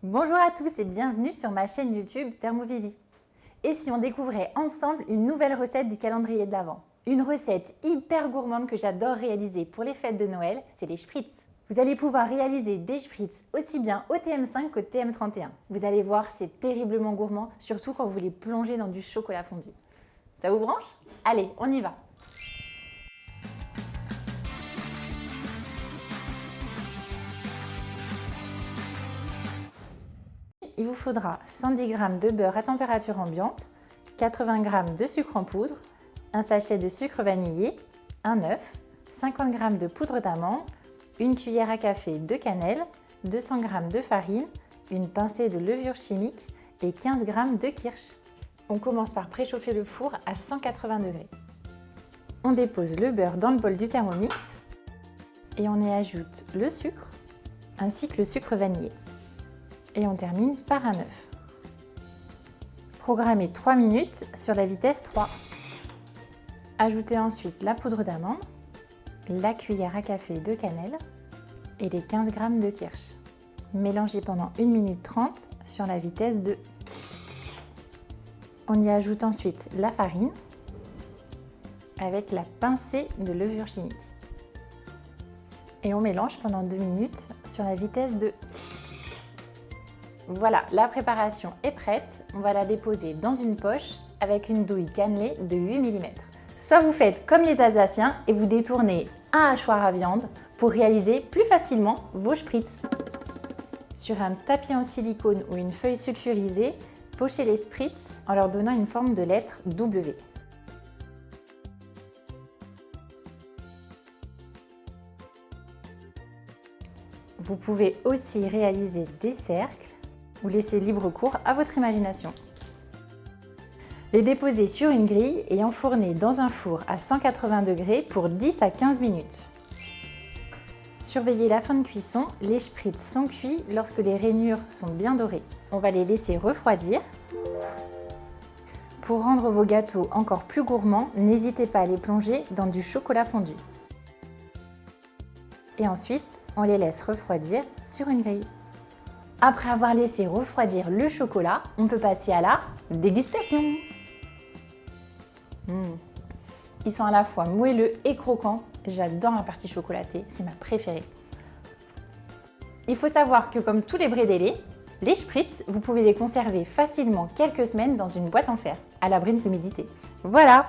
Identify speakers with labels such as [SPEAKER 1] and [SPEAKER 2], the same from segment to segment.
[SPEAKER 1] Bonjour à tous et bienvenue sur ma chaîne YouTube Thermovivi. Et si on découvrait ensemble une nouvelle recette du calendrier de l'Avent? Une recette hyper gourmande que j'adore réaliser pour les fêtes de Noël, c'est les spritz. Vous allez pouvoir réaliser des spritz aussi bien au TM5 qu'au TM31. Vous allez voir, c'est terriblement gourmand, surtout quand vous les plongez dans du chocolat fondu. Ça vous branche? Allez, on y va! Il vous faudra 110 g de beurre à température ambiante, 80 g de sucre en poudre, un sachet de sucre vanillé, un œuf, 50 g de poudre d'amande, une cuillère à café de cannelle, 200 g de farine, une pincée de levure chimique et 15 g de kirsch. On commence par préchauffer le four à 180 degrés. On dépose le beurre dans le bol du Thermomix et on y ajoute le sucre ainsi que le sucre vanillé. Et on termine par un œuf. Programmez 3 minutes sur la vitesse 3. Ajoutez ensuite la poudre d'amande, la cuillère à café de cannelle et les 15 g de kirsch. Mélangez pendant 1 minute 30 sur la vitesse 2. On y ajoute ensuite la farine avec la pincée de levure chimique. Et on mélange pendant 2 minutes sur la vitesse 2. Voilà, la préparation est prête. On va la déposer dans une poche avec une douille cannelée de 8 mm. Soit vous faites comme les Alsaciens et vous détournez un hachoir à viande pour réaliser plus facilement vos spritz. Sur un tapis en silicone ou une feuille sulfurisée, pochez les spritz en leur donnant une forme de lettre W. Vous pouvez aussi réaliser des cercles ou laisser libre cours à votre imagination. Les déposer sur une grille et enfourner dans un four à 180 degrés pour 10 à 15 minutes. Surveillez la fin de cuisson, les spritz sont cuits lorsque les rainures sont bien dorées. On va les laisser refroidir. Pour rendre vos gâteaux encore plus gourmands, n'hésitez pas à les plonger dans du chocolat fondu. Et ensuite, on les laisse refroidir sur une grille. Après avoir laissé refroidir le chocolat, on peut passer à la dégustation. Ils sont à la fois moelleux et croquants. J'adore la partie chocolatée, c'est ma préférée. Il faut savoir que comme tous les brédélés, les spritz, vous pouvez les conserver facilement quelques semaines dans une boîte en fer, à l'abri de l'humidité. Voilà!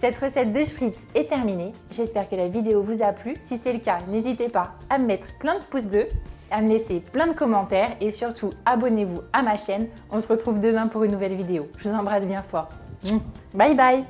[SPEAKER 1] Cette recette de spritz est terminée. J'espère que la vidéo vous a plu. Si c'est le cas, n'hésitez pas à me mettre plein de pouces bleus, à me laisser plein de commentaires et surtout abonnez-vous à ma chaîne. On se retrouve demain pour une nouvelle vidéo. Je vous embrasse bien fort. Bye bye!